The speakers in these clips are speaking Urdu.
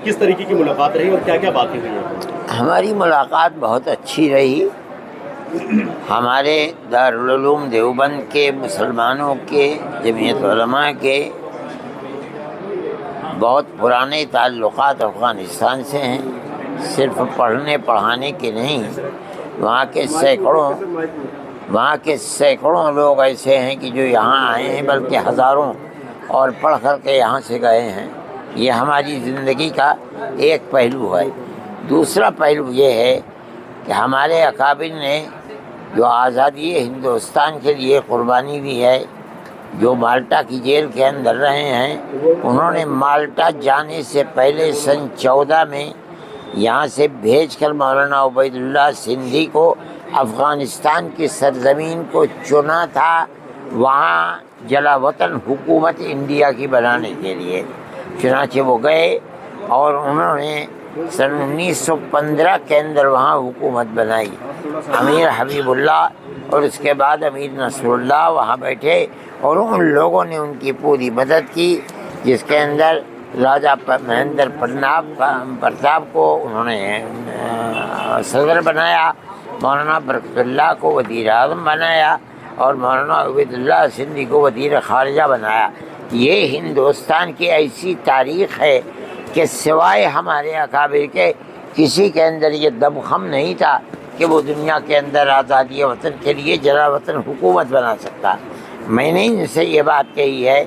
کس طریقے کی ملاقات رہی اور کیا کیا باتیں ہوئی ہیں؟ ہماری ملاقات بہت اچھی رہی. ہمارے دارالعلوم دیوبند کے مسلمانوں کے جمعیت علماء کے بہت پرانے تعلقات افغانستان سے ہیں. صرف پڑھنے پڑھانے کے نہیں، وہاں کے سینکڑوں لوگ ایسے ہیں کہ جو یہاں آئے ہیں، بلکہ ہزاروں اور پڑھ کر کے یہاں سے گئے ہیں. یہ ہماری زندگی کا ایک پہلو ہے. دوسرا پہلو یہ ہے کہ ہمارے اکابر نے جو آزادی ہندوستان کے لیے قربانی دی ہے، جو مالٹا کی جیل کے اندر رہے ہیں، انہوں نے مالٹا جانے سے پہلے سن 14 میں یہاں سے بھیج کر مولانا عبید اللہ سندھی کو افغانستان کی سرزمین کو چنا تھا، وہاں جلا وطن حکومت انڈیا کی بنانے کے لیے. چنانچہ وہ گئے اور انہوں نے سن 1915 کے اندر وہاں حکومت بنائی. امیر حبیب اللہ اور اس کے بعد امیر نصر اللہ وہاں بیٹھے اور ان لوگوں نے ان کی پوری مدد کی، جس کے اندر راجہ مہندر پرتاپ کو انہوں نے صدر بنایا، مولانا برکت اللہ کو وزیر اعظم بنایا اور مولانا عبید اللہ سندھی کو وزیر خارجہ بنایا. یہ ہندوستان کی ایسی تاریخ ہے کہ سوائے ہمارے اکابر کے کسی کے اندر یہ دمخم نہیں تھا کہ وہ دنیا کے اندر آزادی وطن کے لیے جلا وطن حکومت بنا سکتا. میں نے ان سے یہ بات کہی ہے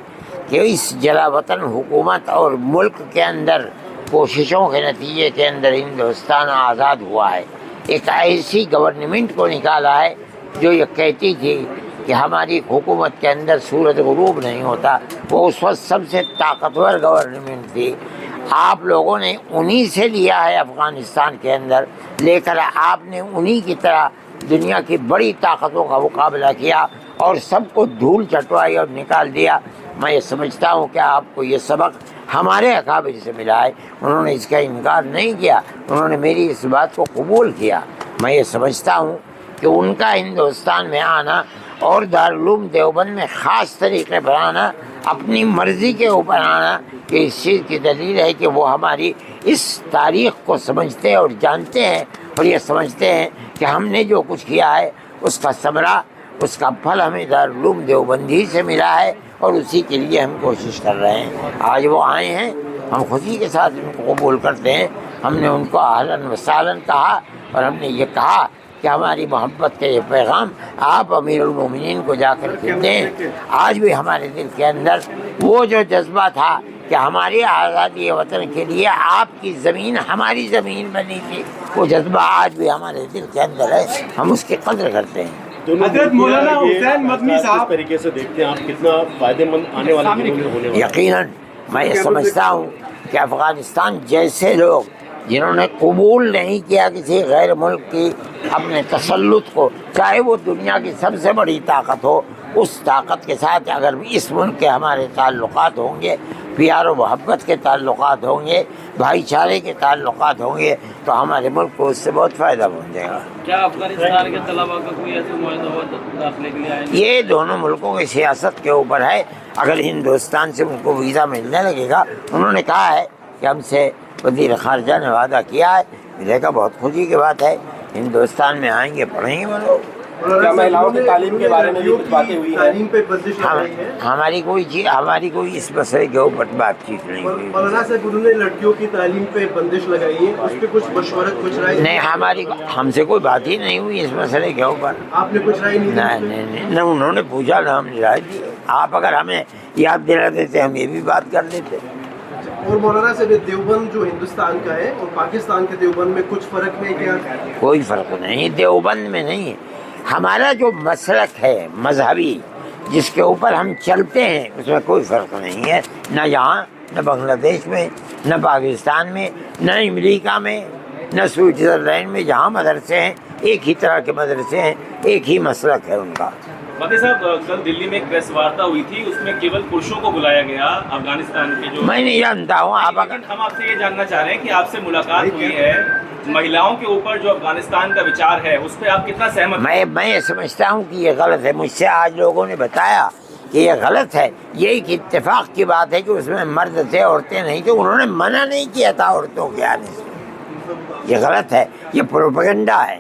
کہ اس جلا وطن حکومت اور ملک کے اندر کوششوں کے نتیجے کے اندر ہندوستان آزاد ہوا ہے. ایک ایسی گورنمنٹ کو نکالا ہے جو یہ کہتی تھی کہ ہماری حکومت کے اندر سورج غروب نہیں ہوتا. وہ اس وقت سب سے طاقتور گورنمنٹ تھی. آپ لوگوں نے انہی سے لیا ہے افغانستان کے اندر، لے کر آپ نے انہی کی طرح دنیا کی بڑی طاقتوں کا مقابلہ کیا اور سب کو دھول چٹوائی اور نکال دیا. میں یہ سمجھتا ہوں کہ آپ کو یہ سبق ہمارے اکابر سے ملا ہے. انہوں نے اس کا انکار نہیں کیا، انہوں نے میری اس بات کو قبول کیا. میں یہ سمجھتا ہوں کہ ان کا ہندوستان میں آنا اور دارالعلوم دیوبند میں خاص طریقے پر آنا، اپنی مرضی کے اوپر آنا، کہ اس چیز کی دلیل ہے کہ وہ ہماری اس تاریخ کو سمجھتے اور جانتے ہیں اور یہ سمجھتے ہیں کہ ہم نے جو کچھ کیا ہے اس کا ثمرہ، اس کا پھل ہمیں دارالعلوم دیوبندی سے ملا ہے اور اسی کے لیے ہم کوشش کر رہے ہیں. آج وہ آئے ہیں، ہم خوشی کے ساتھ ان کو قبول کرتے ہیں. ہم نے ان کو اہلاً و سہلاً کہا اور ہم نے یہ کہا کہ ہماری محبت کا یہ پیغام آپ امیر المومنین کو جا کر کے دیں. آج بھی ہمارے دل کے اندر وہ جو جذبہ تھا کہ ہماری آزادی وطن کے لیے آپ کی زمین ہماری زمین بنی تھی، وہ جذبہ آج بھی ہمارے دل کے اندر ہے. ہم اس کی قدر کرتے ہیں. حضرت مولانا حسین مدنی صاحب کس طریقے سے دیکھتے ہیں آپ، کتنا فائدے مند آنے والے دنوں میں ہونے والا؟ یقیناً میں یہ سمجھتا ہوں کہ افغانستان جیسے لوگ جنہوں نے قبول نہیں کیا کسی غیر ملک کی اپنے تسلط کو، چاہے وہ دنیا کی سب سے بڑی طاقت ہو، اس طاقت کے ساتھ اگر اس ملک کے ہمارے تعلقات ہوں گے، پیار و محبت کے تعلقات ہوں گے، بھائی چارے کے تعلقات ہوں گے، تو ہمارے ملک کو اس سے بہت فائدہ پہنچے گا. کیا افغانستان کے طلبا کا کوئی ایسا معاہدہ ہوا داخلے کے لیے آئے؟ یہ دونوں ملکوں کی سیاست کے اوپر ہے. اگر ہندوستان سے ان کو ویزا ملنے لگے گا، انہوں نے کہا ہے کہ ہم سے وزیر خارجہ نے وعدہ کیا ہے، ملے گا، بہت خوشی کی بات ہے. ہندوستان میں آئیں گے، پڑھیں گے وہ لوگ. کیا مہیلاؤں کی تعلیم کے بارے میں بھی کچھ باتیں ہوئی ہیں؟ ہماری کوئی اس مسئلے کے اوپر بات چیت نہیں ہوئی. مولانا صاحب انہوں نے لڑکیوں کی تعلیم پہ بندش لگائی ہے، اس پہ کچھ مشورت، کچھ رائے نہیں، ہم سے کوئی بات ہی نہیں ہوئی اس مسئلے کے اوپر. آپ نے کچھ رائے نہیں، نہ انہوں نے پوچھا نہ ہم نے رائے دی. آپ اگر ہمیں یاد دلا دیتے ہم یہ بھی بات کر لیتے. اور مولانا صاحب دیوبند جو ہندوستان کا ہے اور پاکستان کے دیوبند میں کچھ فرق ہے کیا؟ کوئی فرق نہیں، دیوبند میں نہیں. ہمارا جو مسلک ہے مذہبی، جس کے اوپر ہم چلتے ہیں، اس میں کوئی فرق نہیں ہے، نہ یہاں، نہ بنگلہ دیش میں، نہ پاکستان میں، نہ امریکہ میں، نہ سوئٹزرلینڈ میں. جہاں مدرسے ہیں ایک ہی طرح کے مدرسے ہیں، ایک ہی مسلک ہے ان کا. مدنی صاحب، کل دلی میں ایک پریس وارتا ہوئی تھی، اس میں کیول پرشوں کو بلایا گیا افغانستان کے جو، میں نہیں جانتا ہوں. ہم آپ سے یہ جاننا چاہ رہے ہیں کہ آپ سے ملاقات ہوئی ہے، مہیلاؤں کے اوپر جو افغانستان کا وچار ہے اس پہ آپ کتنا سہمت؟ میں یہ سمجھتا ہوں کہ یہ غلط ہے. مجھ سے آج لوگوں نے بتایا کہ یہ غلط ہے. یہ ایک اتفاق کی بات ہے کہ اس میں مرد تھے عورتیں نہیں تھے, انہوں نے منع نہیں کیا تھا عورتوں کے آنے سے. یہ غلط ہے, یہ پروپیگنڈا ہے.